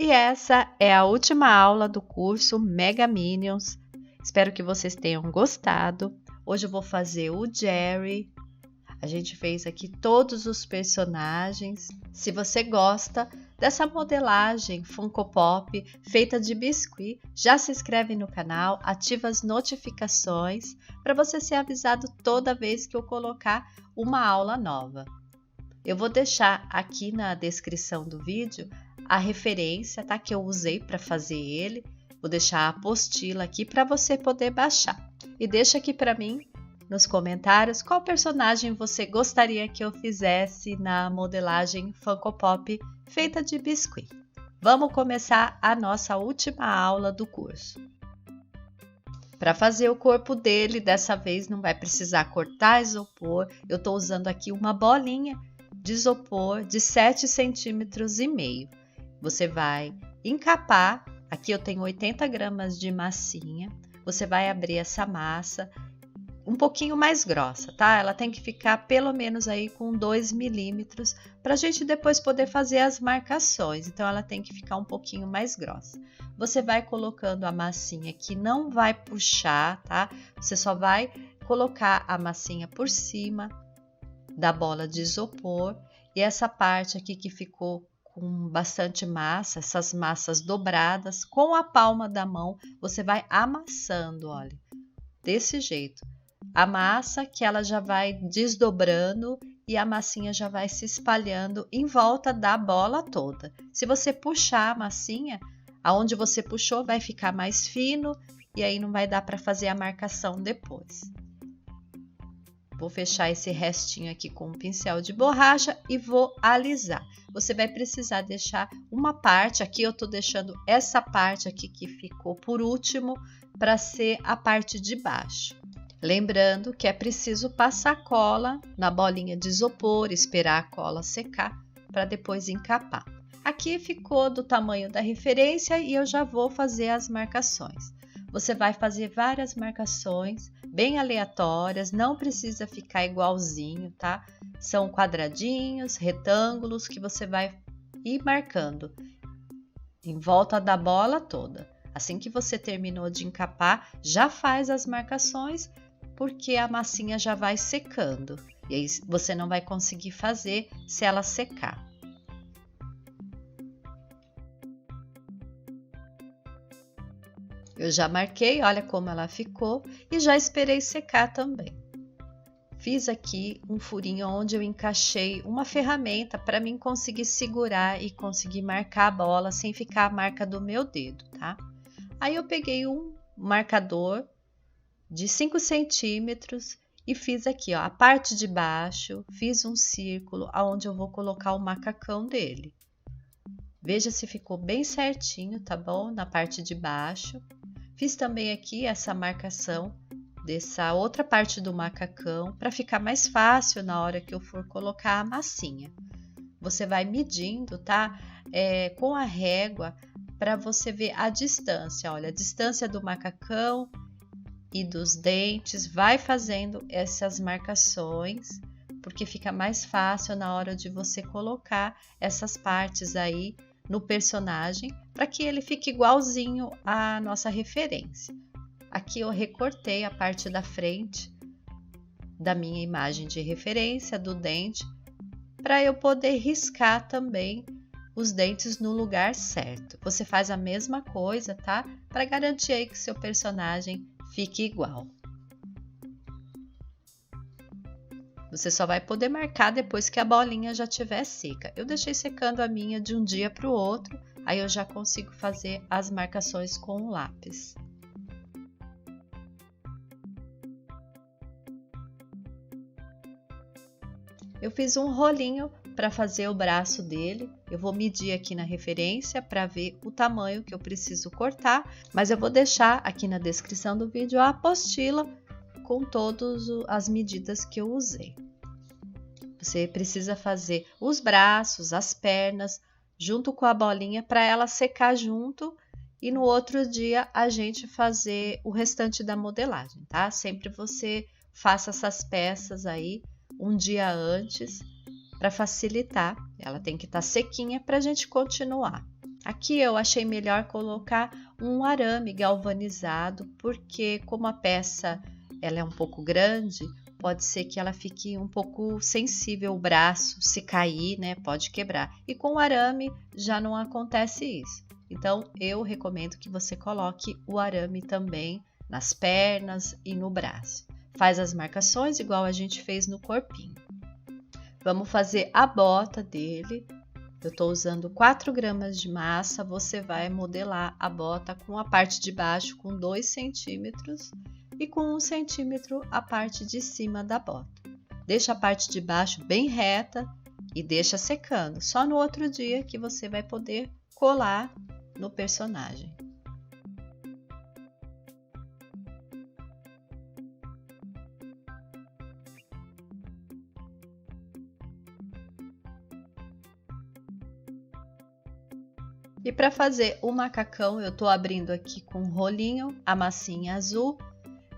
E essa é a última aula do curso Mega Minions. Espero que vocês tenham gostado. Hoje eu vou fazer o Jerry. A gente fez aqui todos os personagens. Se você gosta dessa modelagem Funko Pop feita de biscuit, já se inscreve no canal, ativa as notificações para você ser avisado toda vez que eu colocar uma aula nova. Eu vou deixar aqui na descrição do vídeo a referência, tá, que eu usei para fazer ele. Vou deixar a apostila aqui para você poder baixar. E deixa aqui para mim nos comentários qual personagem você gostaria que eu fizesse na modelagem Funko Pop feita de biscuit. Vamos começar a nossa última aula do curso. Para fazer o corpo dele, dessa vez não vai precisar cortar isopor. Eu estou usando aqui uma bolinha de isopor de 7,5 cm. Você vai encapar, aqui eu tenho 80 gramas de massinha. Você vai abrir essa massa um pouquinho mais grossa, tá? Ela tem que ficar pelo menos aí com 2 milímetros para a gente depois poder fazer as marcações. Então ela tem que ficar um pouquinho mais grossa. Você vai colocando a massinha que não vai puxar, tá? Você só vai colocar a massinha por cima da bola de isopor e essa parte aqui que ficou com bastante massa, essas massas dobradas, com a palma da mão, você vai amassando, olha, desse jeito. A massa que ela já vai desdobrando e a massinha já vai se espalhando em volta da bola toda. Se você puxar a massinha, aonde você puxou vai ficar mais fino e aí não vai dar para fazer a marcação depois. Vou fechar esse restinho aqui com um pincel de borracha e vou alisar. Você vai precisar deixar uma parte, aqui eu tô deixando essa parte aqui que ficou por último para ser a parte de baixo. Lembrando que é preciso passar cola na bolinha de isopor, esperar a cola secar para depois encapar. Aqui ficou do tamanho da referência e eu já vou fazer as marcações. Você vai fazer várias marcações bem aleatórias, não precisa ficar igualzinho, tá? São quadradinhos, retângulos que você vai ir marcando em volta da bola toda. Assim que você terminou de encapar, já faz as marcações, porque a massinha já vai secando. E aí você não vai conseguir fazer se ela secar. Eu já marquei, olha como ela ficou e já esperei secar também. Fiz aqui um furinho onde eu encaixei uma ferramenta para mim conseguir segurar e conseguir marcar a bola sem ficar a marca do meu dedo, tá? Aí eu peguei um marcador de 5 centímetros e fiz aqui, ó, a parte de baixo, fiz um círculo aonde eu vou colocar o macacão dele. Veja se ficou bem certinho, tá bom? Na parte de baixo. Fiz também aqui essa marcação dessa outra parte do macacão para ficar mais fácil na hora que eu for colocar a massinha. Você vai medindo, tá? Com a régua para você ver a distância. Olha, a distância do macacão e dos dentes. Vai fazendo essas marcações porque fica mais fácil na hora de você colocar essas partes aí no personagem, para que ele fique igualzinho à nossa referência. Aqui eu recortei a parte da frente da minha imagem de referência do dente, para eu poder riscar também os dentes no lugar certo. Você faz a mesma coisa, tá? Para garantir aí que seu personagem fique igual. Você só vai poder marcar depois que a bolinha já estiver seca. Eu deixei secando a minha de um dia para o outro, aí eu já consigo fazer as marcações com o lápis. Eu fiz um rolinho para fazer o braço dele. Eu vou medir aqui na referência para ver o tamanho que eu preciso cortar, mas eu vou deixar aqui na descrição do vídeo a apostila com todas as medidas que eu usei. Você precisa fazer os braços, as pernas, junto com a bolinha para ela secar junto e no outro dia a gente fazer o restante da modelagem, tá? Sempre você faça essas peças aí um dia antes para facilitar. Ela tem que estar sequinha para a gente continuar. Aqui eu achei melhor colocar um arame galvanizado, porque como a peça ela é um pouco grande, pode ser que ela fique um pouco sensível o braço, se cair, né, pode quebrar. E com o arame já não acontece isso. Então eu recomendo que você coloque o arame também nas pernas e no braço. Faz as marcações igual a gente fez no corpinho. Vamos fazer a bota dele. Eu estou usando 4 gramas de massa, você vai modelar a bota com a parte de baixo com 2 centímetros e com 1 centímetro a parte de cima da bota. Deixa a parte de baixo bem reta e deixa secando. Só no outro dia que você vai poder colar no personagem. E para fazer o macacão, eu estou abrindo aqui com um rolinho a massinha azul.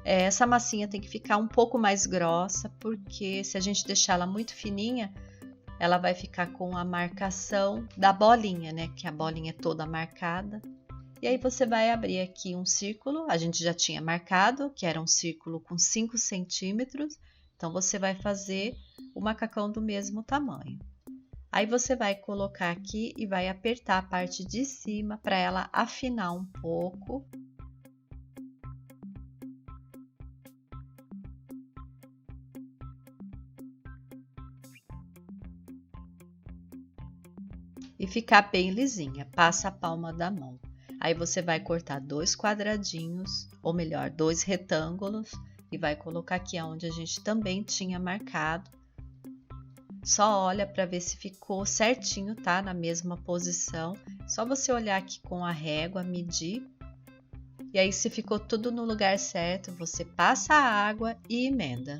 Essa massinha tem que ficar um pouco mais grossa, porque se a gente deixar ela muito fininha, ela vai ficar com a marcação da bolinha, né? Que a bolinha é toda marcada. E aí você vai abrir aqui um círculo, a gente já tinha marcado, que era um círculo com 5 centímetros. Então você vai fazer o macacão do mesmo tamanho. Aí você vai colocar aqui e vai apertar a parte de cima para ela afinar um pouco. E ficar bem lisinha, passa a palma da mão. Aí você vai cortar 2 quadradinhos, ou melhor, 2 retângulos, e vai colocar aqui onde a gente também tinha marcado. Só olha para ver se ficou certinho, tá? Na mesma posição. Só você olhar aqui com a régua, medir. E aí, se ficou tudo no lugar certo, você passa a água e emenda.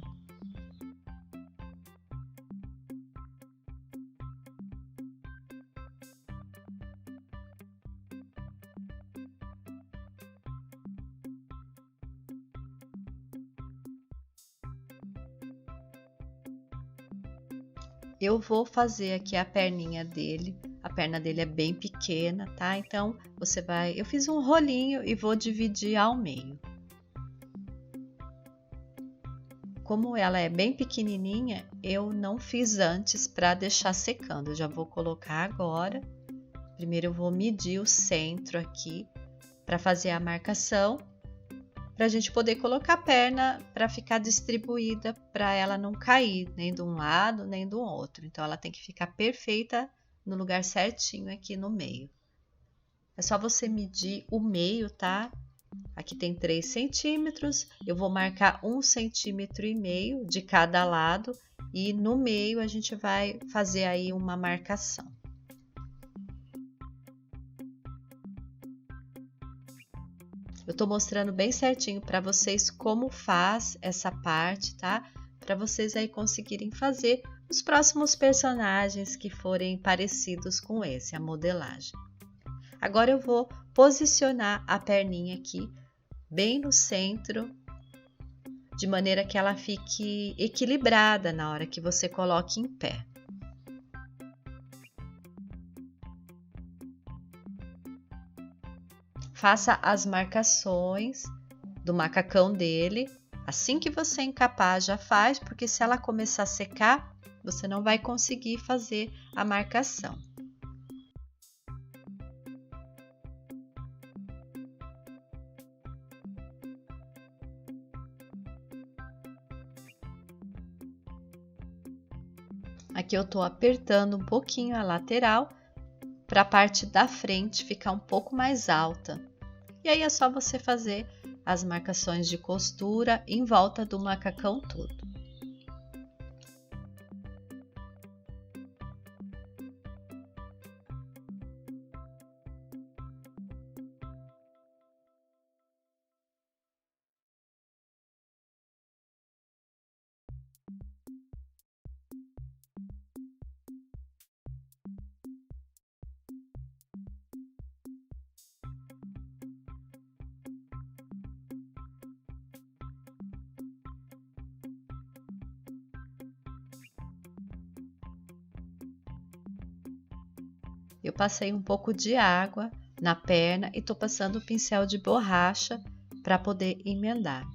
Eu vou fazer aqui a perninha dele. A perna dele é bem pequena, tá? Então, eu fiz um rolinho e vou dividir ao meio. Como ela é bem pequenininha, eu não fiz antes para deixar secando. Eu já vou colocar agora. Primeiro eu vou medir o centro aqui para fazer a marcação, para a gente poder colocar a perna para ficar distribuída, para ela não cair nem de um lado nem do outro. Então ela tem que ficar perfeita no lugar certinho aqui no meio. É só você medir o meio, tá? Aqui tem 3 centímetros, eu vou marcar 1,5 centímetro de cada lado e no meio a gente vai fazer aí uma marcação. Eu tô mostrando bem certinho para vocês como faz essa parte, tá? Para vocês aí conseguirem fazer os próximos personagens que forem parecidos com esse, a modelagem. Agora eu vou posicionar a perninha aqui bem no centro, de maneira que ela fique equilibrada na hora que você coloque em pé. Faça as marcações do macacão dele. Assim que você encapar, já faz, porque se ela começar a secar, você não vai conseguir fazer a marcação. Aqui eu estou apertando um pouquinho a lateral para a parte da frente ficar um pouco mais alta. E aí é só você fazer as marcações de costura em volta do macacão todo. eu passei um pouco de água na perna e tô passando o pincel de borracha para poder emendar.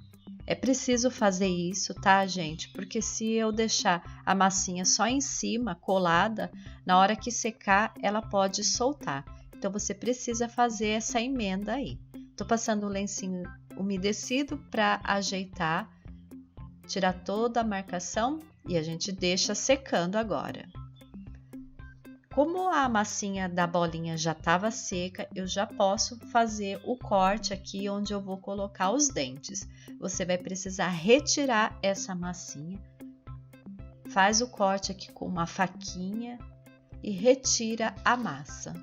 É preciso fazer isso, tá, gente? Porque se eu deixar a massinha só em cima, colada, na hora que secar, ela pode soltar. Então, você precisa fazer essa emenda aí. Tô passando o lencinho umedecido para ajeitar, tirar toda a marcação e a gente deixa secando agora. Como a massinha da bolinha já estava seca, eu já posso fazer o corte aqui onde eu vou colocar os dentes. Você vai precisar retirar essa massinha, faz o corte aqui com uma faquinha e retira a massa.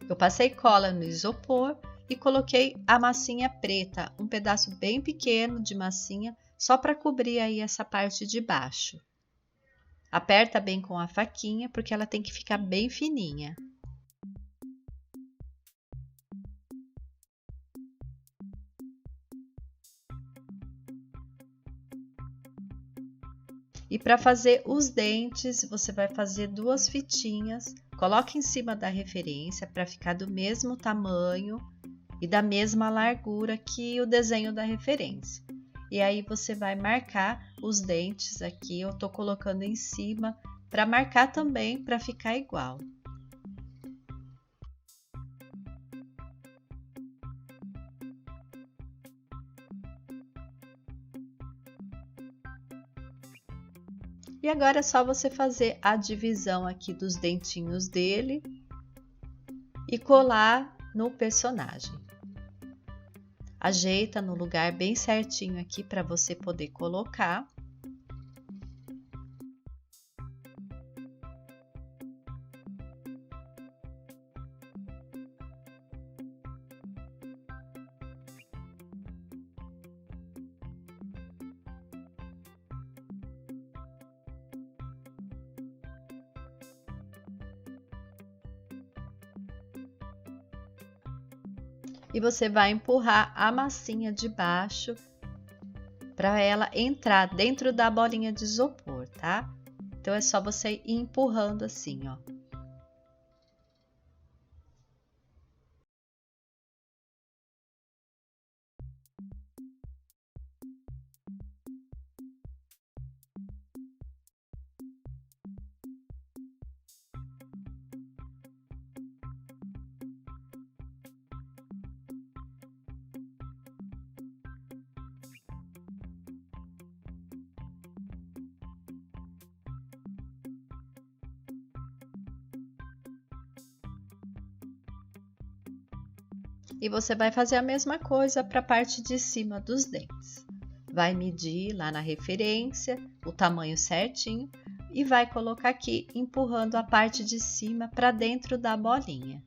Eu passei cola no isopor e coloquei a massinha preta, um pedaço bem pequeno de massinha, só para cobrir aí essa parte de baixo. Aperta bem com a faquinha, porque ela tem que ficar bem fininha. E para fazer os dentes, você vai fazer 2 fitinhas, coloque em cima da referência para ficar do mesmo tamanho e da mesma largura que o desenho da referência. E aí você vai marcar os dentes aqui, eu tô colocando em cima para marcar também para ficar igual. E agora é só você fazer a divisão aqui dos dentinhos dele e colar no personagem. Ajeita no lugar bem certinho aqui para você poder colocar. E você vai empurrar a massinha de baixo para ela entrar dentro da bolinha de isopor, tá? Então é só você ir empurrando assim, ó. E você vai fazer a mesma coisa para a parte de cima dos dentes. Vai medir lá na referência o tamanho certinho e vai colocar aqui empurrando a parte de cima para dentro da bolinha.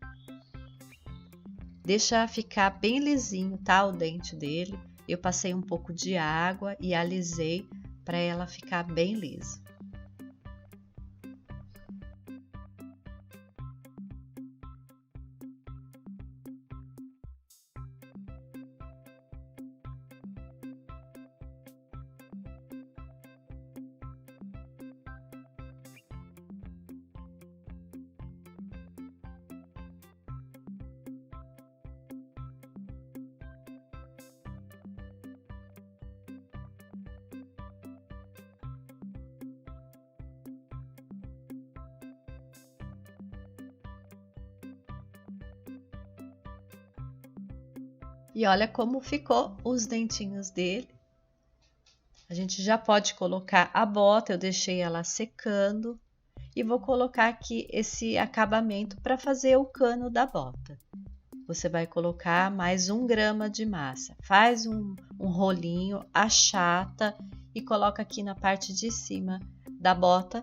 Deixa ficar bem lisinho, tá? O dente dele. Eu passei um pouco de água e alisei para ela ficar bem lisa. E olha como ficou os dentinhos dele. A gente já pode colocar a bota, eu deixei ela secando. E vou colocar aqui esse acabamento para fazer o cano da bota. Você vai colocar mais 1 grama de massa. Faz um rolinho, achata e coloca aqui na parte de cima da bota.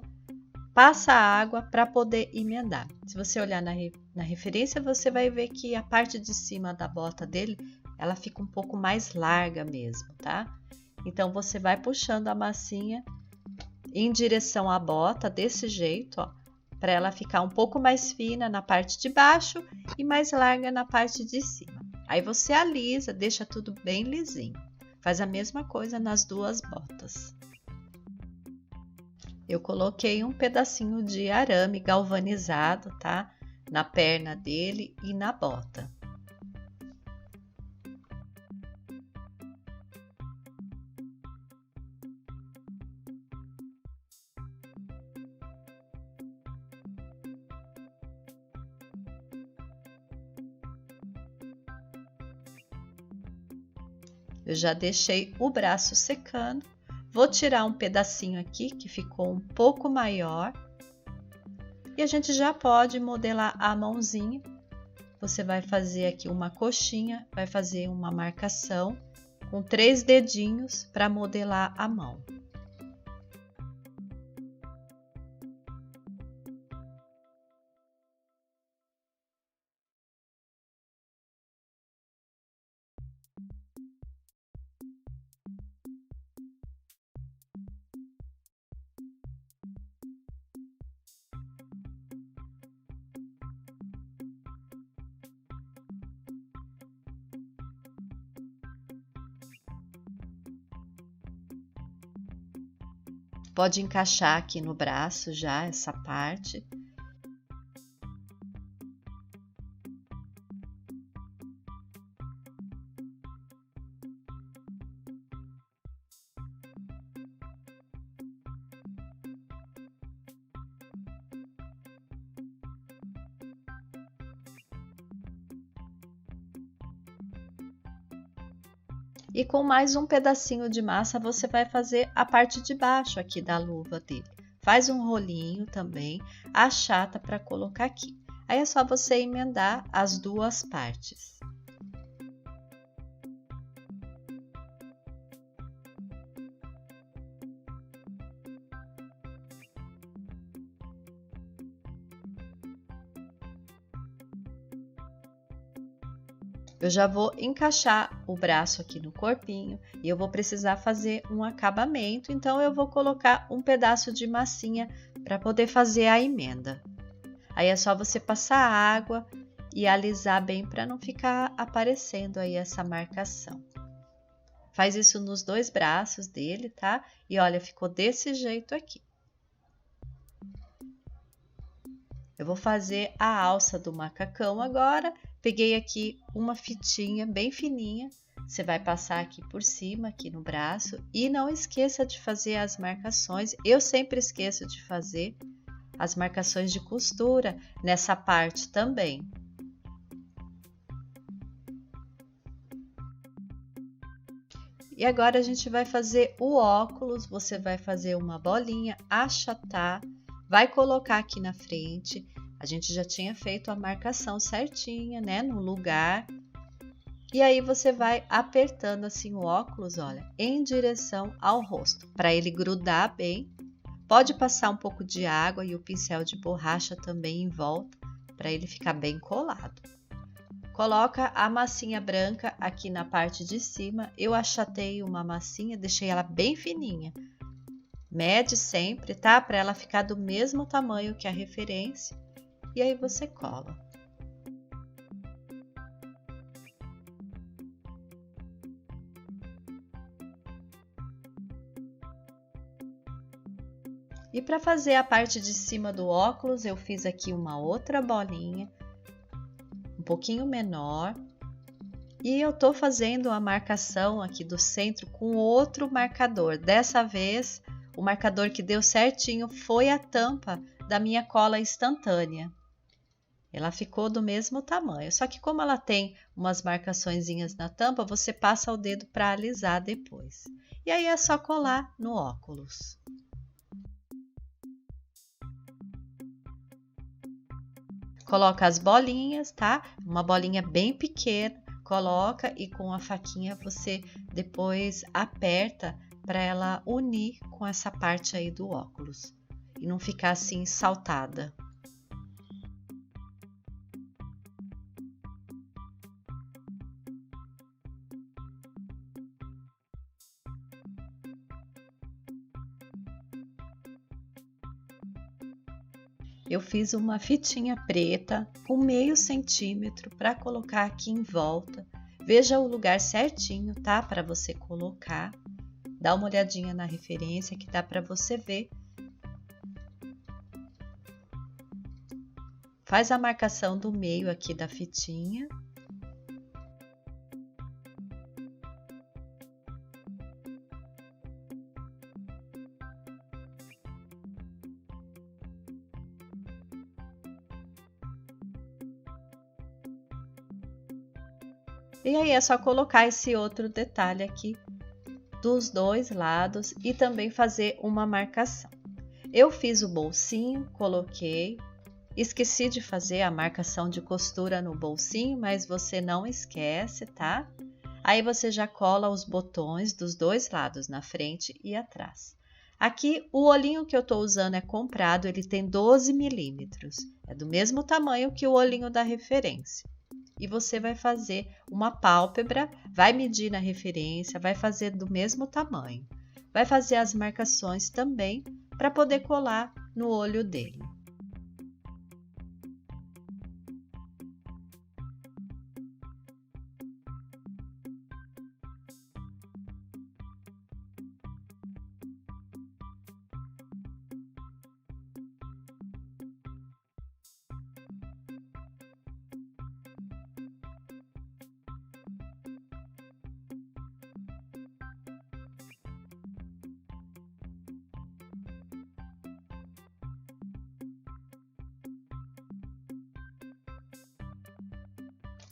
Passa água para poder emendar. Se você olhar na referência, você vai ver que a parte de cima da bota dele, ela fica um pouco mais larga mesmo, tá? Então, você vai puxando a massinha, em direção à bota, desse jeito, ó, para ela ficar um pouco mais fina na parte de baixo e mais larga na parte de cima. Aí você alisa, deixa tudo bem lisinho. Faz a mesma coisa nas duas botas. Eu coloquei um pedacinho de arame galvanizado, tá? Na perna dele e na bota. Eu já deixei o braço secando. Vou tirar um pedacinho aqui que ficou um pouco maior. E a gente já pode modelar a mãozinha. Você vai fazer aqui uma coxinha, vai fazer uma marcação com 3 dedinhos para modelar a mão. Pode encaixar aqui no braço já essa parte. E com mais um pedacinho de massa, você vai fazer a parte de baixo aqui da luva dele. Faz um rolinho também, achata para colocar aqui. Aí é só você emendar as duas partes. Eu já vou encaixar o braço aqui no corpinho e eu vou precisar fazer um acabamento, então eu vou colocar um pedaço de massinha para poder fazer a emenda. Aí é só você passar água e alisar bem para não ficar aparecendo aí essa marcação. Faz isso nos dois braços dele, tá? E olha, ficou desse jeito aqui. Eu vou fazer a alça do macacão agora. Peguei aqui uma fitinha bem fininha. Você vai passar aqui por cima, aqui no braço. E não esqueça de fazer as marcações. Eu sempre esqueço de fazer as marcações de costura nessa parte também. E agora a gente vai fazer o óculos. Você vai fazer uma bolinha, achatar. Vai colocar aqui na frente, a gente já tinha feito a marcação certinha, né, no lugar. E aí você vai apertando assim o óculos, olha, em direção ao rosto, para ele grudar bem. Pode passar um pouco de água e o pincel de borracha também em volta, para ele ficar bem colado. Coloca a massinha branca aqui na parte de cima. Eu achatei uma massinha, deixei ela bem fininha. Mede sempre, tá? Para ela ficar do mesmo tamanho que a referência. E aí você cola. E para fazer a parte de cima do óculos, eu fiz aqui uma outra bolinha, um pouquinho menor. E eu tô fazendo a marcação aqui do centro com outro marcador. Dessa vez, o marcador que deu certinho foi a tampa da minha cola instantânea. Ela ficou do mesmo tamanho, só que como ela tem umas marcaçõezinhas na tampa, você passa o dedo para alisar depois. E aí é só colar no óculos. Coloca as bolinhas, tá? Uma bolinha bem pequena, coloca e com a faquinha você depois aperta para ela unir com essa parte aí do óculos e não ficar assim saltada. eu fiz uma fitinha preta com meio centímetro para colocar aqui em volta. Veja o lugar certinho, tá? Para você colocar. Dá uma olhadinha na referência que dá para você ver. Faz a marcação do meio aqui da fitinha. E aí é só colocar esse outro detalhe aqui dos dois lados e também fazer uma marcação. Eu fiz o bolsinho, coloquei, esqueci de fazer a marcação de costura no bolsinho, mas você não esquece, tá? Aí você já cola os botões dos dois lados, na frente e atrás. Aqui o olhinho que eu tô usando é comprado, ele tem 12 milímetros, é do mesmo tamanho que o olhinho da referência. E você vai fazer uma pálpebra, vai medir na referência, vai fazer do mesmo tamanho. Vai fazer as marcações também para poder colar no olho dele.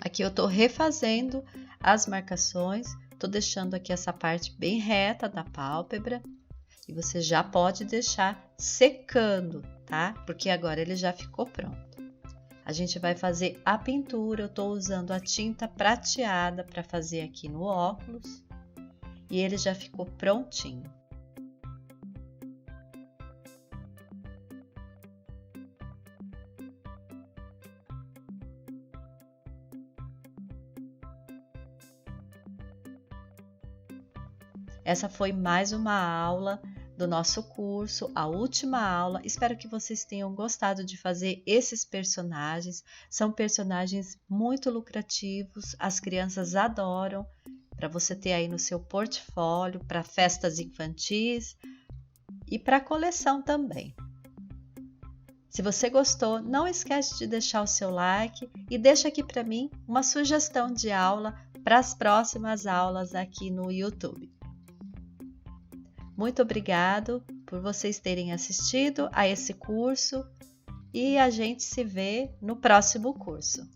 Aqui eu tô refazendo as marcações, tô deixando aqui essa parte bem reta da pálpebra e você já pode deixar secando, tá? Porque agora ele já ficou pronto. A gente vai fazer a pintura, eu tô usando a tinta prateada para fazer aqui no óculos e ele já ficou prontinho. Essa foi mais uma aula do nosso curso, a última aula. Espero que vocês tenham gostado de fazer esses personagens. São personagens muito lucrativos, as crianças adoram, para você ter aí no seu portfólio, para festas infantis e para coleção também. Se você gostou, não esquece de deixar o seu like e deixa aqui para mim uma sugestão de aula para as próximas aulas aqui no YouTube. Muito obrigado por vocês terem assistido a esse curso e a gente se vê no próximo curso.